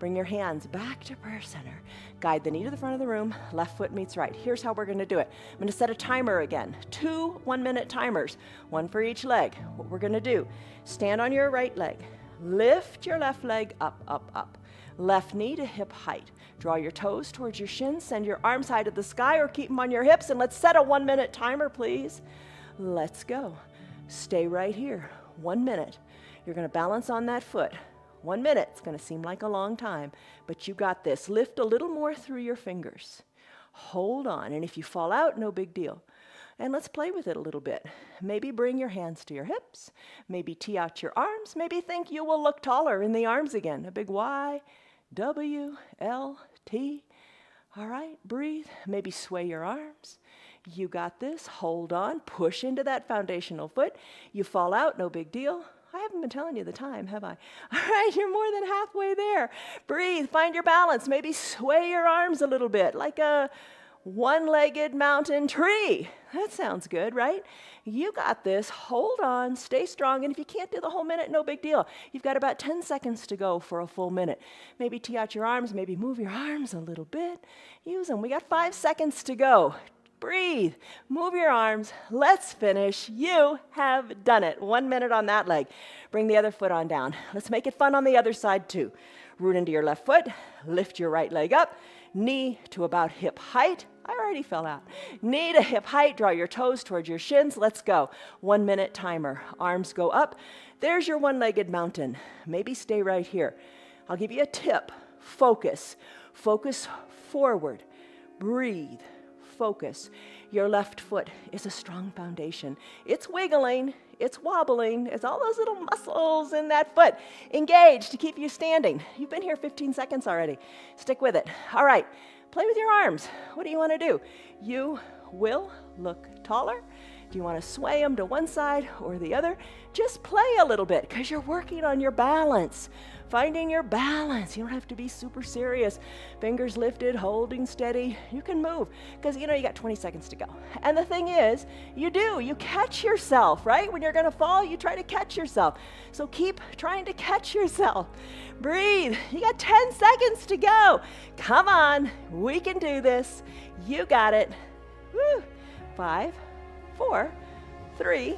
Bring your hands back to prayer center. Guide the knee to the front of the room. Left foot meets right. Here's how we're going to do it. I'm going to set a timer again. 2 1-minute timers, one for each leg. What we're going to do, stand on your right leg. Lift your left leg up, up, up. Left knee to hip height. Draw your toes towards your shins. Send your arms high to the sky or keep them on your hips. And let's set a 1-minute timer, please. Let's go. Stay right here. 1 minute. You're going to balance on that foot. 1 minute, it's going to seem like a long time, but you got this. Lift a little more through your fingers. Hold on, and if you fall out, no big deal. And let's play with it a little bit. Maybe bring your hands to your hips. Maybe tee out your arms. Maybe think you will look taller in the arms again. A big Y, W, L, T. All right, breathe. Maybe sway your arms. You got this. Hold on. Push into that foundational foot. You fall out, no big deal. I haven't been telling you the time, have I? All right, you're more than halfway there. Breathe, find your balance. Maybe sway your arms a little bit, like a one-legged mountain tree. That sounds good, right? You got this. Hold on, stay strong. And if you can't do the whole minute, no big deal. You've got about 10 seconds to go for a full minute. Maybe tee out your arms, maybe move your arms a little bit. Use them. We got 5 seconds to go. breathe, move your arms. Let's finish. You have done it. 1 minute on that leg. Bring the other foot on down. Let's make it fun on the other side too. Root into your left foot, lift your right leg up, knee to about hip height. I already fell out. Knee to hip height, draw your toes towards your shins. Let's go. 1 minute timer. Arms go up. There's your one-legged mountain. Maybe stay right here. I'll give you a tip. Focus. Focus forward. Breathe. Focus. Your left foot is a strong foundation. It's wiggling. It's wobbling. It's all those little muscles in that foot engaged to keep you standing. You've been here 15 seconds already. Stick with it. All right. Play with your arms. What do you want to do? You will look taller. Do you want to sway them to one side or the other? Just play a little bit because you're working on your balance. Finding your balance. You don't have to be super serious. Fingers lifted, holding steady. You can move because you got 20 seconds to go. And the thing is, you catch yourself, right? When you're going to fall, you try to catch yourself. So keep trying to catch yourself. Breathe. You got 10 seconds to go. Come on. We can do this. You got it. Woo. 5, 4, 3,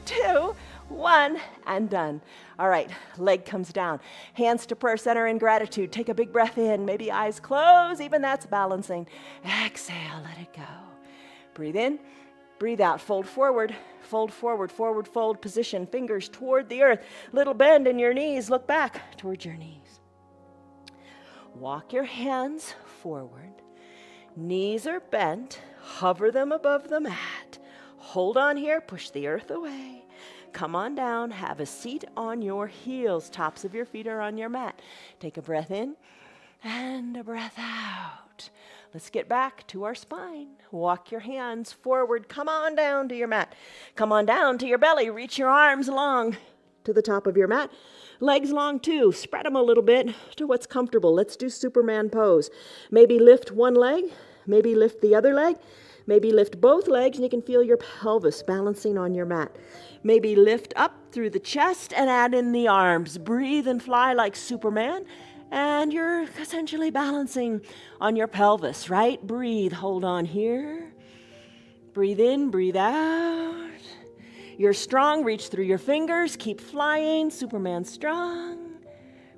2, 1, and done. All right, leg comes down. Hands to prayer center in gratitude. Take a big breath in. Maybe eyes close. Even that's balancing. Exhale, let it go. Breathe in, breathe out. Fold forward, forward fold position. Fingers toward the earth. Little bend in your knees. Look back towards your knees. Walk your hands forward. Knees are bent. Hover them above the mat. Hold on here. Push the earth away. Come on down, have a seat on your heels. Tops of your feet are on your mat. Take a breath in and a breath out. Let's get back to our spine. Walk your hands forward. Come on down to your mat. Come on down to your belly. Reach your arms long to the top of your mat. Legs long too. Spread them a little bit to what's comfortable. Let's do Superman pose. Maybe lift one leg. Maybe lift the other leg. Maybe lift both legs and you can feel your pelvis balancing on your mat. Maybe lift up through the chest and add in the arms. Breathe and fly like Superman. And you're essentially balancing on your pelvis, right? Breathe. Hold on here. Breathe in, breathe out. You're strong. Reach through your fingers. Keep flying. Superman strong.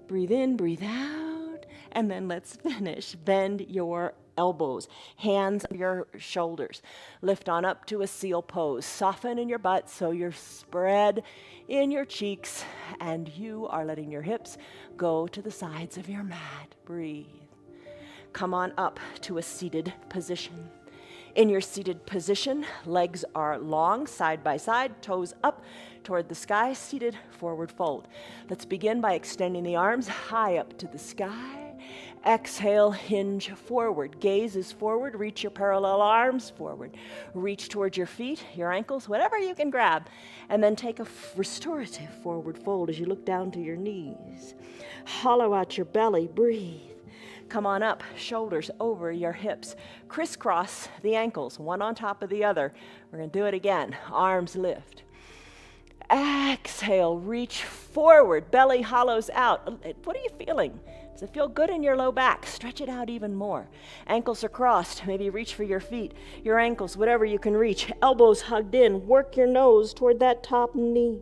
Breathe in, breathe out. And then let's finish. Bend your elbows, hands on your shoulders. Lift on up to a seal pose. Soften in your butt so you're spread in your cheeks and you are letting your hips go to the sides of your mat. Breathe. Come on up to a seated position. In your seated position, legs are long, side by side, toes up toward the sky, seated forward fold. Let's begin by extending the arms high up to the sky. Exhale, hinge forward. Gaze is forward. Reach your parallel arms forward. Reach towards your feet, your ankles, whatever you can grab. And then take a restorative forward fold as you look down to your knees. Hollow out your belly. Breathe. Come on up, shoulders over your hips. Crisscross the ankles, one on top of the other. We're going to do it again. Arms lift. Exhale, reach forward. Belly hollows out. What are you feeling? Does it feel good in your low back? Stretch it out even more. Ankles are crossed. Maybe reach for your feet, your ankles, whatever you can reach. Elbows hugged in. Work your nose toward that top knee.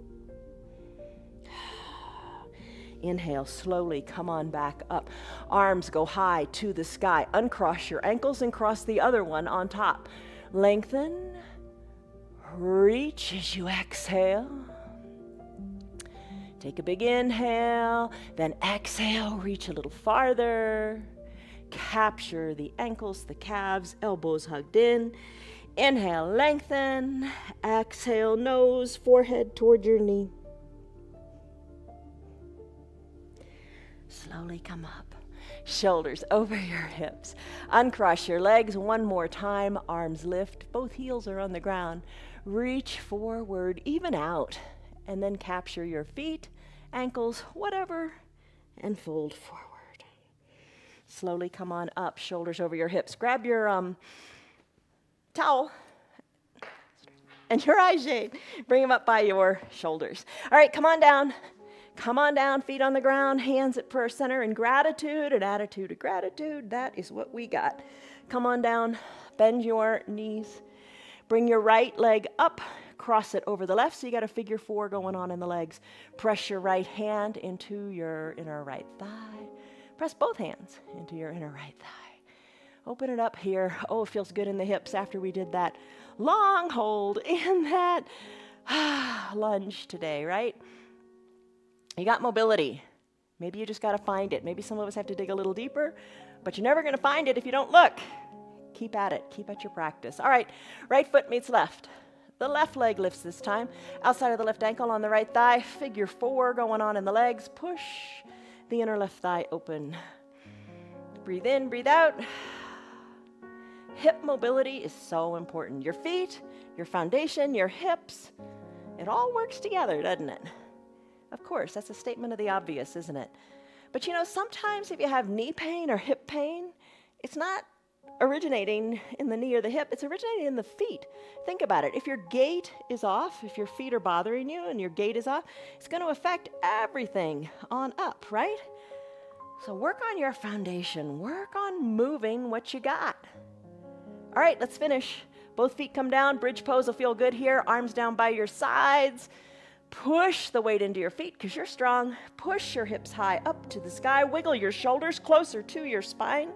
Inhale, slowly come on back up. Arms go high to the sky. Uncross your ankles and cross the other one on top. Lengthen. Reach as you exhale. Take a big inhale, then exhale, reach a little farther. Capture the ankles, the calves, elbows hugged in. Inhale, lengthen. Exhale, nose, forehead toward your knee. Slowly come up. Shoulders over your hips. Uncross your legs one more time. Arms lift. Both heels are on the ground. Reach forward, even out. And then capture your feet, ankles, whatever, and fold forward. Slowly come on up, shoulders over your hips. Grab your towel and your eye shade. Bring them up by your shoulders. All right, come on down. Come on down, feet on the ground, hands at prayer center in gratitude, an attitude of gratitude. That is what we got. Come on down, bend your knees. Bring your right leg up, cross it over the left, so you got a figure 4 going on in the legs. Press your right hand into your inner right thigh. Press both hands into your inner right thigh. Open it up here. Oh, it feels good in the hips after we did that long hold in that lunge today, right? You got mobility. Maybe you just got to find it. Maybe some of us have to dig a little deeper, but you're never going to find it if you don't look. Keep at it. Keep at your practice. All right, right foot meets left. The left leg lifts this time. Outside of the left ankle on the right thigh. Figure 4 going on in the legs. Push the inner left thigh open. Breathe in, breathe out. Hip mobility is so important. Your feet, your foundation, your hips, it all works together, doesn't it? Of course, that's a statement of the obvious, isn't it? But you know, sometimes if you have knee pain or hip pain, it's not originating in the knee or the hip, it's originating in the feet. Think about it. If your gait is off, if your feet are bothering you and your gait is off, it's going to affect everything on up, right? So work on your foundation. Work on moving what you got. All right, let's finish. Both feet come down. Bridge pose will feel good here. Arms down by your sides. Push the weight into your feet because you're strong. Push your hips high up to the sky. Wiggle your shoulders closer to your spine.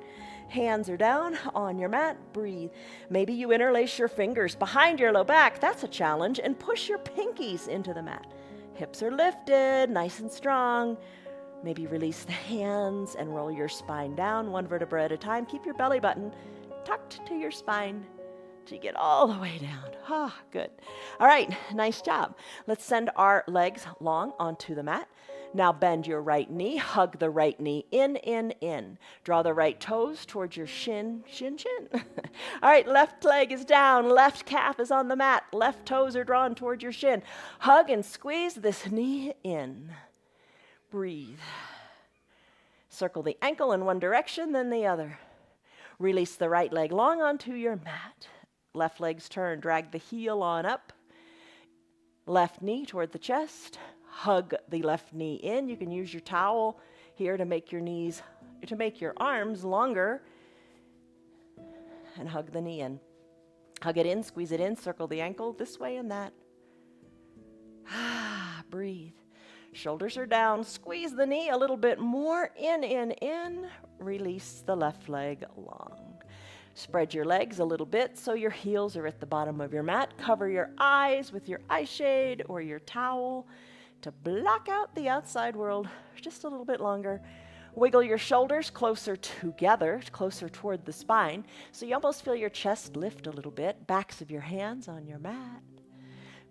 Hands are down on your mat. Breathe. Maybe you interlace your fingers behind your low back. That's a challenge. And push your pinkies into the mat. Hips are lifted, nice and strong. Maybe release the hands and roll your spine down one vertebra at a time. Keep your belly button tucked to your spine till you get all the way down. Ah, good. All right, nice job. Let's send our legs long onto the mat. Now bend your right knee, hug the right knee in. Draw the right toes towards your shin. All right, left leg is down, left calf is on the mat, left toes are drawn towards your shin. Hug and squeeze this knee in. Breathe. Circle the ankle in one direction, then the other. Release the right leg long onto your mat. Left leg's turn, drag the heel on up. Left knee toward the chest. Hug the left knee in. You can use your towel here to make your arms longer. And hug the knee in. Hug it in, squeeze it in, circle the ankle this way and that. Breathe. Shoulders are down. Squeeze the knee a little bit more. In. Release the left leg long. Spread your legs a little bit so your heels are at the bottom of your mat. Cover your eyes with your eye shade or your towel to block out the outside world just a little bit longer. Wiggle your shoulders closer together, closer toward the spine, so you almost feel your chest lift a little bit. Backs of your hands on your mat.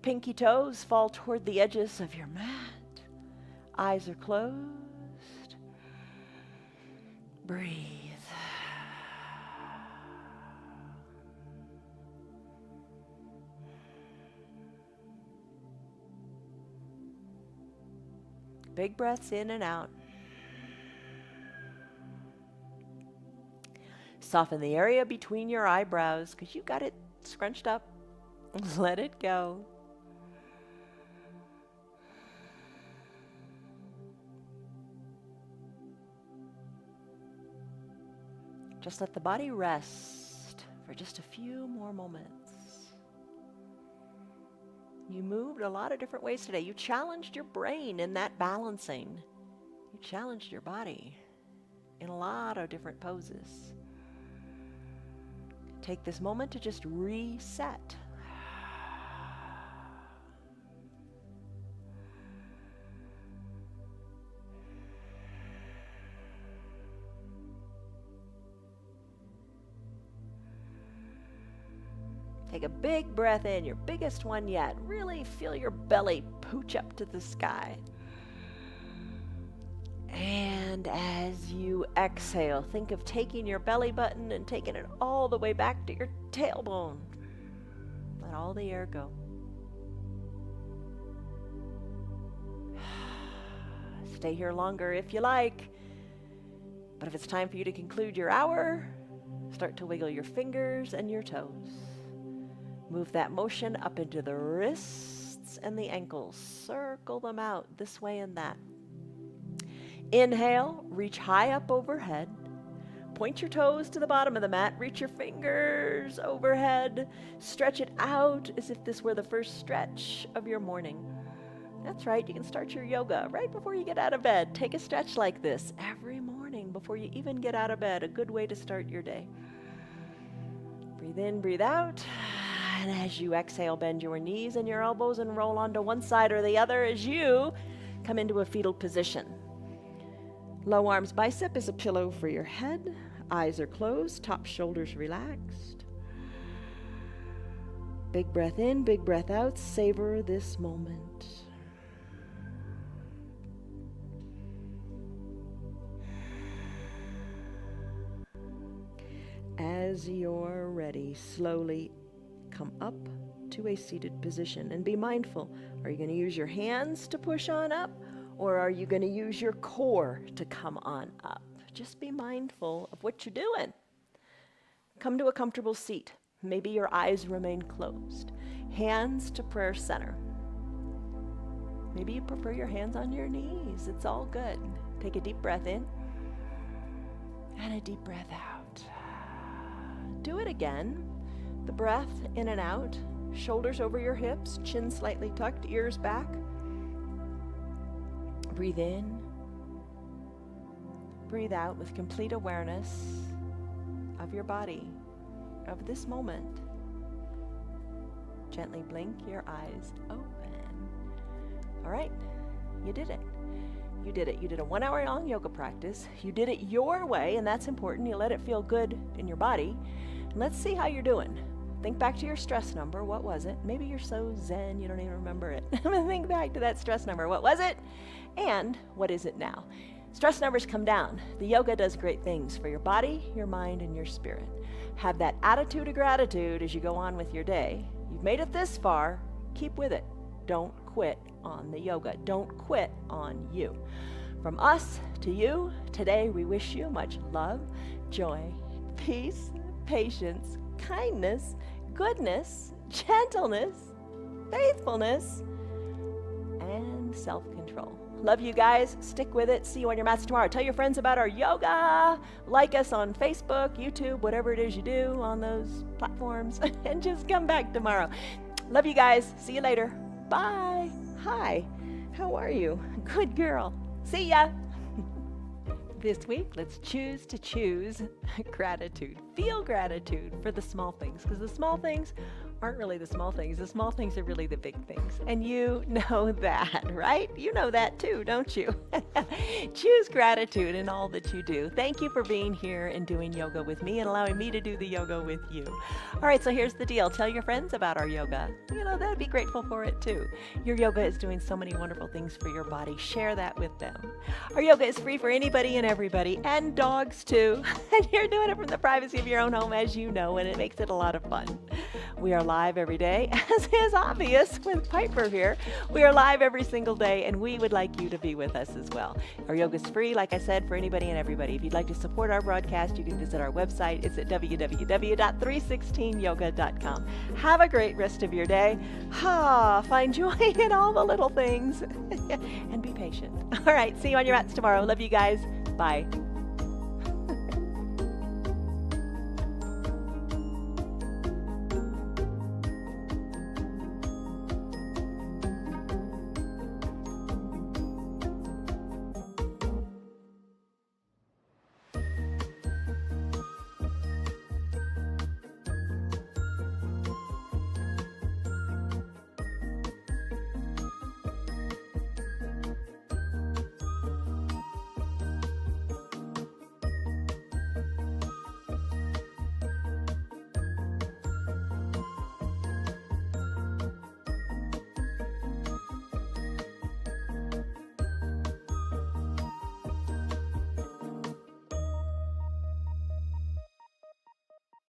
Pinky toes fall toward the edges of your mat. Eyes are closed. Breathe. Big breaths in and out. Soften the area between your eyebrows because you got it scrunched up. Let it go. Just let the body rest for just a few more moments. You moved a lot of different ways today. You challenged your brain in that balancing. You challenged your body in a lot of different poses. Take this moment to just reset. Take a big breath in, your biggest one yet. Really feel your belly pooch up to the sky. And as you exhale, think of taking your belly button and taking it all the way back to your tailbone. Let all the air go. Stay here longer if you like. But if it's time for you to conclude your hour, start to wiggle your fingers and your toes. Move that motion up into the wrists and the ankles. Circle them out this way and that. Inhale, reach high up overhead. point your toes to the bottom of the mat, reach your fingers overhead, stretch it out as if this were the first stretch of your morning. That's right, you can start your yoga right before you get out of bed. Take a stretch like this every morning before you even get out of bed. A good way to start your day. Breathe in, breathe out. And as you exhale, bend your knees and your elbows and roll onto one side or the other as you come into a fetal position. Low arms bicep is a pillow for your head. Eyes are closed, top shoulders relaxed. Big breath in, big breath out. Savor this moment. As you're ready, slowly come up to a seated position and be mindful. Are you going to use your hands to push on up, or are you going to use your core to come on up? Just be mindful of what you're doing. Come to a comfortable seat. Maybe your eyes remain closed. Hands to prayer center. Maybe you prefer your hands on your knees. It's all good. Take a deep breath in and a deep breath out. Do it again. The breath in and out, shoulders over your hips, chin slightly tucked, ears back. Breathe in, breathe out with complete awareness of your body, of this moment. Gently blink your eyes open. All right, you did it. You did it. You did a 1 hour long yoga practice. You did it your way, and that's important. You let it feel good in your body. And let's see how you're doing. Think back to your stress number. What was it? Maybe you're so zen you don't even remember it. Think back to that stress number. What was it? And what is it now? Stress numbers come down. The yoga does great things for your body, your mind, and your spirit. Have that attitude of gratitude as you go on with your day. You've made it this far. Keep with it. Don't quit on the yoga. Don't quit on you. From us to you, today we wish you much love, joy, peace, patience, kindness, goodness, gentleness, faithfulness, and self-control. Love you guys. Stick with it. See you on your mats tomorrow. Tell your friends about our yoga. Like us on Facebook, YouTube, whatever it is you do on those platforms. And just come back tomorrow. Love you guys. See you later. Bye. Hi. How are you? Good girl. See ya. This week, let's choose to choose gratitude. Feel gratitude for the small things, because the small things aren't really the small things. The small things are really the big things. And you know that, right? You know that too, don't you? Choose gratitude in all that you do. Thank you for being here and doing yoga with me and allowing me to do the yoga with you. All right, so here's the deal. Tell your friends about our yoga. You know, they'd be grateful for it too. Your yoga is doing so many wonderful things for your body. Share that with them. Our yoga is free for anybody and everybody, and dogs too. And you're doing it from the privacy of your own home, as you know, and it makes it a lot of fun. We are live every day, as is obvious with Piper here. We are live every single day, and we would like you to be with us as well. Our yoga is free, like I said, for anybody and everybody. If you'd like to support our broadcast, you can visit our website. It's at www.316yoga.com. Have a great rest of your day. Find joy in all the little things, and be patient. All right, see you on your mats tomorrow. Love you guys. Bye.